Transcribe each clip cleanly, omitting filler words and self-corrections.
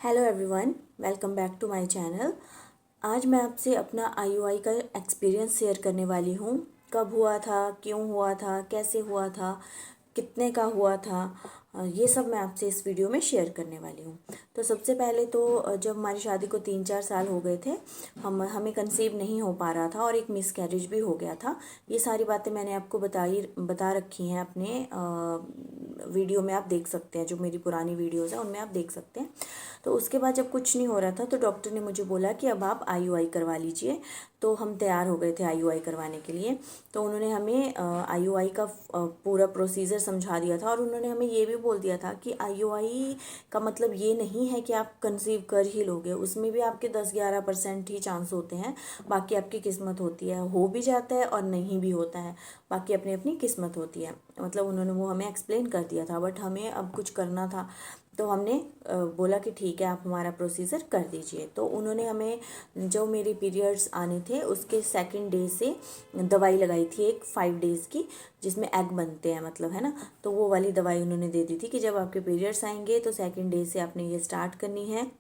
Hello everyone, welcome back to my channel. आज मैं आपसे अपना आईयूआई का एक्सपीरियंस शेयर करने वाली हूँ। कब हुआ था, क्यों हुआ था, कैसे हुआ था, कितने का हुआ था, ये सब मैं आपसे इस वीडियो में शेयर करने वाली हूँ। तो सबसे पहले तो जब हमारी शादी को 3-4 साल हो गए थे, हमें कंसीव नहीं हो पा रहा था और एक मिसकैरेज भी हो गया था। ये सारी बातें मैंने आपको बता रखी हैं अपने वीडियो में, आप देख सकते हैं। जो मेरी पुरानी वीडियोज़ हैं उनमें आप देख सकते हैं। तो उसके बाद जब कुछ नहीं हो रहा था तो डॉक्टर ने मुझे बोला कि अब आप आईयूआई करवा लीजिए। तो हम तैयार हो गए थे आईयूआई करवाने के लिए। तो उन्होंने हमें आईयूआई का पूरा प्रोसीजर समझा दिया था और उन्होंने हमें ये भी बोल दिया था कि आईयूआई का मतलब ये नहीं है कि आप कंसीव कर ही लोगे, उसमें भी आपके 10-11% ही चांस होते हैं। बाकी आपकी किस्मत होती है, हो भी जाता है और नहीं भी होता है, बाकी अपनी अपनी किस्मत होती है। मतलब उन्होंने वो हमें एक्सप्लेन कर दिया था, बट हमें अब कुछ करना था। तो हमने बोला कि ठीक है, आप हमारा प्रोसीजर कर दीजिए। तो उन्होंने हमें जो मेरे पीरियड्स आने थे उसके सेकंड डे से दवाई लगाई थी, एक 5 डेज़ की, जिसमें एग बनते हैं, मतलब, है ना। तो वो वाली दवाई उन्होंने दे दी थी कि जब आपके पीरियड्स आएंगे तो सेकंड डे से आपने ये स्टार्ट करनी है।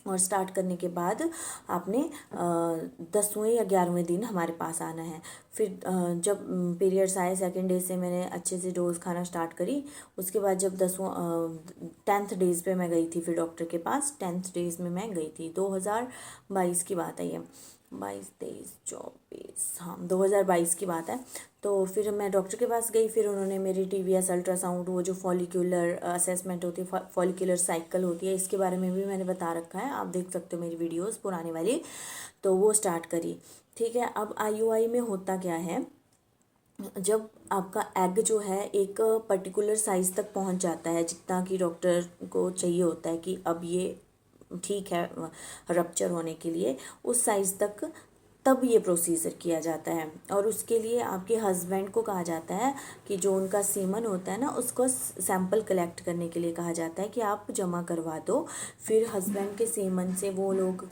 और स्टार्ट करने के बाद आपने 10वें या 11वें दिन हमारे पास आना है। फिर जब पीरियड्स आए सेकंड डे से मैंने अच्छे से डोज खाना स्टार्ट करी। उसके बाद जब 10th डेज़ पे मैं गई थी फिर डॉक्टर के पास। 10th डेज़ में मैं गई थी, 2022 की बात है ये, 22, 23, 24, हाँ 2022 की बात है। तो फिर मैं डॉक्टर के पास गई। फिर उन्होंने मेरी टीवीएस अल्ट्रासाउंड, वो जो फॉलिक्यूलर असेसमेंट होती है, फॉलिक्यूलर साइकिल होती है, इसके बारे में भी मैंने बता रखा है, आप देख सकते हो मेरी वीडियोस पुराने वाली। तो वो स्टार्ट करी। ठीक है, अब आईयूआई में होता क्या है, जब आपका एग जो है एक पर्टिकुलर साइज तक पहुंच जाता है, जितना कि डॉक्टर को चाहिए होता है कि अब ये ठीक है रप्चर होने के लिए, उस साइज तक, तब ये प्रोसीजर किया जाता है। और उसके लिए आपके हस्बैंड को कहा जाता है कि जो उनका सीमन होता है ना, उसको सैंपल कलेक्ट करने के लिए कहा जाता है कि आप जमा करवा दो। फिर हस्बैंड के सीमन से वो लोग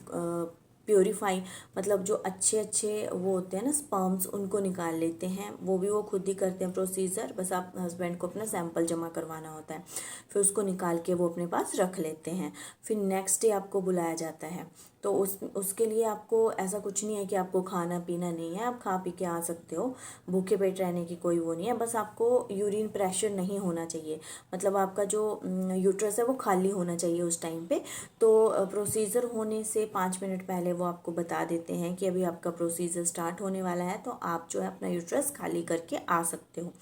प्योरीफाई, मतलब जो अच्छे अच्छे वो होते हैं ना स्पर्म्स, उनको निकाल लेते हैं। वो भी वो खुद ही करते हैं प्रोसीजर, बस आप हस्बैंड को अपना सैंपल जमा करवाना होता है। फिर उसको निकाल के वो अपने पास रख लेते हैं। फिर नेक्स्ट डे आपको बुलाया जाता है। तो उसके लिए आपको ऐसा कुछ नहीं है कि आपको खाना पीना नहीं है, आप खा पी के आ सकते हो। भूखे पेट रहने की कोई वो नहीं है, बस आपको यूरिन प्रेशर नहीं होना चाहिए, मतलब आपका जो यूट्रस है वो खाली होना चाहिए उस टाइम पे। तो प्रोसीजर होने से 5 मिनट पहले वो आपको बता देते हैं कि अभी आपका प्रोसीजर स्टार्ट होने वाला है, तो आप जो है अपना यूट्रस खाली करके आ सकते हो।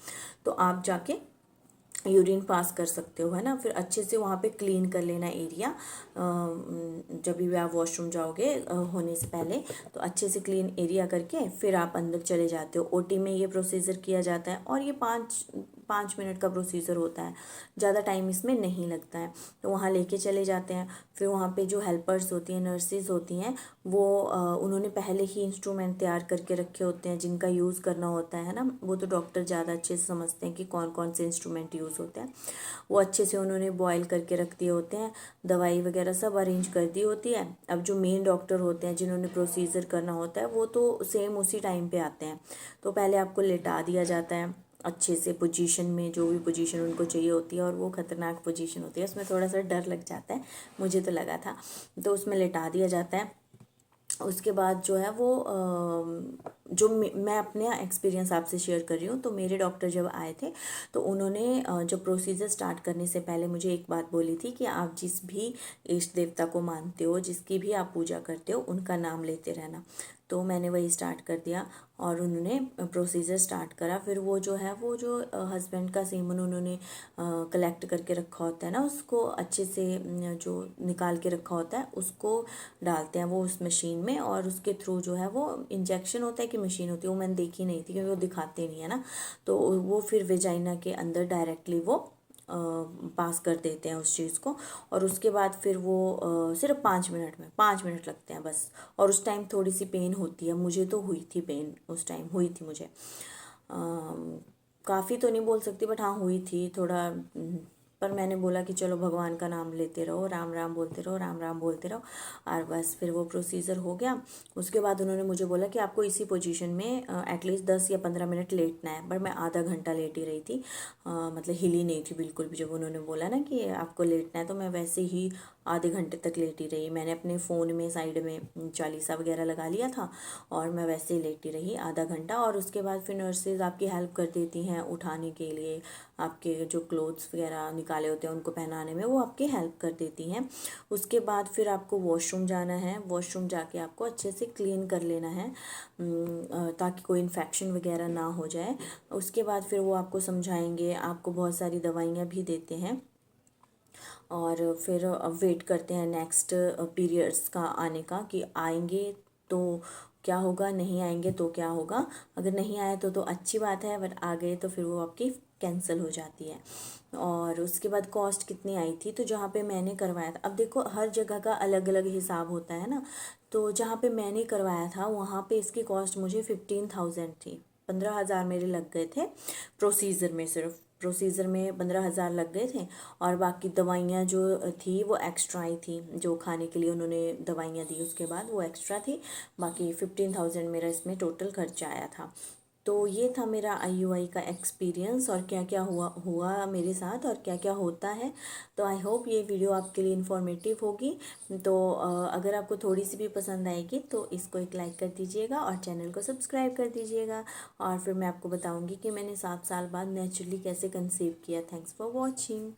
तो आप जाके यूरिन पास कर सकते हो, है ना। फिर अच्छे से वहाँ पे क्लीन कर लेना एरिया, जब भी आप वॉशरूम जाओगे होने से पहले, तो अच्छे से क्लीन एरिया करके फिर आप अंदर चले जाते हो। ओटी में ये प्रोसीजर किया जाता है और ये 5 मिनट का प्रोसीजर होता है, ज़्यादा टाइम इसमें नहीं लगता है। तो वहाँ लेके चले जाते हैं। फिर वहाँ पे जो हेल्पर्स होती हैं, नर्सिस होती हैं, वो उन्होंने पहले ही इंस्ट्रूमेंट तैयार करके रखे होते हैं जिनका यूज़ करना होता है ना। वो तो डॉक्टर ज़्यादा अच्छे से समझते हैं कि कौन कौन से इंस्ट्रूमेंट यूज़ होते हैं। वो अच्छे से उन्होंने बॉयल करके रख दिए होते हैं, दवाई वगैरह सब अरेंज कर दी होती है। अब जो मेन डॉक्टर होते हैं जिन्होंने प्रोसीजर करना होता है, वो तो सेम उसी टाइम पे आते हैं। तो पहले आपको लेटा दिया जाता है अच्छे से पोजीशन में, जो भी पोजीशन उनको चाहिए होती है, और वो खतरनाक पोजीशन होती है, उसमें थोड़ा सा डर लग जाता है, मुझे तो लगा था। तो उसमें लेटा दिया जाता है। उसके बाद जो है वो जो मैं अपने एक्सपीरियंस आपसे शेयर कर रही हूँ। तो मेरे डॉक्टर जब आए थे तो उन्होंने जो प्रोसीजर स्टार्ट करने से पहले मुझे एक बात बोली थी कि आप जिस भी इष्ट देवता को मानते हो, जिसकी भी आप पूजा करते हो, उनका नाम लेते रहना। तो मैंने वही स्टार्ट कर दिया और उन्होंने प्रोसीजर स्टार्ट करा। फिर वो जो है, वो जो हस्बैंड का सीमन उन्होंने कलेक्ट करके रखा होता है ना, उसको अच्छे से जो निकाल के रखा होता है उसको डालते हैं वो उस मशीन में, और उसके थ्रू जो है वो इंजेक्शन होता है कि मशीन होती है, वो मैंने देखी नहीं थी क्योंकि वो दिखाते नहीं है ना। तो वो फिर वेजाइना के अंदर डायरेक्टली वो पास कर देते हैं उस चीज़ को। और उसके बाद फिर वो सिर्फ 5 मिनट में, 5 मिनट लगते हैं बस। और उस टाइम थोड़ी सी पेन होती है, मुझे तो हुई थी पेन, उस टाइम हुई थी मुझे। काफ़ी तो नहीं बोल सकती, बट हाँ हुई थी थोड़ा। पर मैंने बोला कि चलो भगवान का नाम लेते रहो, राम राम बोलते रहो, राम राम बोलते रहो, और बस फिर वो प्रोसीजर हो गया। उसके बाद उन्होंने मुझे बोला कि आपको इसी पोजीशन में एटलीस्ट 10 या 15 मिनट लेटना है। पर मैं आधा घंटा लेटी रही थी, मतलब हिली नहीं थी बिल्कुल भी। जब उन्होंने बोला ना कि आपको लेटना है, तो मैं वैसे ही आधे घंटे तक लेटी रही। मैंने अपने फ़ोन में साइड में चालीसा वगैरह लगा लिया था और मैं वैसे ही लेटी रही आधा घंटा। और उसके बाद फिर नर्सेज आपकी हेल्प कर देती हैं उठाने के लिए, आपके जो क्लोथ्स वगैरह निकाले होते हैं उनको पहनाने में वो आपकी हेल्प कर देती हैं। उसके बाद फिर आपको वॉशरूम जाना है। वॉशरूम जाके आपको अच्छे से क्लीन कर लेना है ताकि कोई इन्फेक्शन वगैरह ना हो जाए। उसके बाद फिर वो आपको समझाएंगे, आपको बहुत सारी दवाइयाँ भी देते हैं और फिर वेट करते हैं नेक्स्ट पीरियड्स का आने का कि आएंगे तो क्या होगा, नहीं आएंगे तो क्या होगा। अगर नहीं आए तो अच्छी बात है, बट आ गए तो फिर वो आपकी कैंसिल हो जाती है। और उसके बाद कॉस्ट कितनी आई थी, तो जहाँ पे मैंने करवाया था, अब देखो हर जगह का अलग अलग हिसाब होता है ना, तो जहाँ पे मैंने करवाया था वहाँ पे इसकी कॉस्ट मुझे 15,000 थी। 15,000 मेरे लग गए थे प्रोसीजर में, सिर्फ प्रोसीजर में 15,000 लग गए थे। और बाकी दवाइयाँ जो थी वो एक्स्ट्रा ही थी, जो खाने के लिए उन्होंने दवाइयाँ दी उसके बाद वो एक्स्ट्रा थी। बाकी 15,000 मेरा इसमें टोटल खर्चा आया था। तो ये था मेरा आईयूआई का एक्सपीरियंस और क्या क्या हुआ हुआ मेरे साथ और क्या क्या होता है। तो आई होप ये वीडियो आपके लिए इन्फॉर्मेटिव होगी। तो अगर आपको थोड़ी सी भी पसंद आएगी तो इसको एक लाइक कर दीजिएगा और चैनल को सब्सक्राइब कर दीजिएगा। और फिर मैं आपको बताऊंगी कि मैंने 7 साल बाद नेचुरली कैसे कंसीव किया। Thanks for watching.